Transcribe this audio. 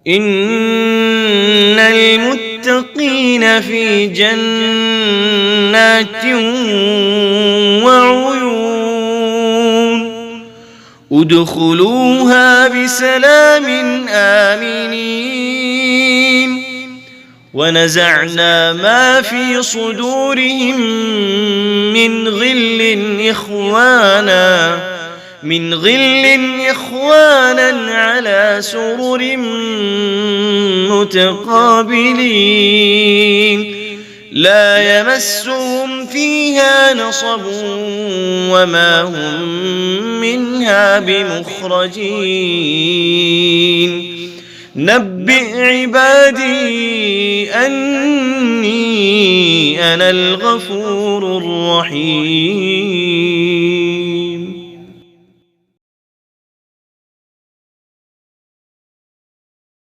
إن المتقين في جنات وعيون ادخلوها بسلام آمنين ونزعنا ما في صدورهم من غل إخوانا على سرر متقابلين لا يمسهم فيها نصب وما هم منها بمخرجين نبئ عبادي أني أنا الغفور الرحيم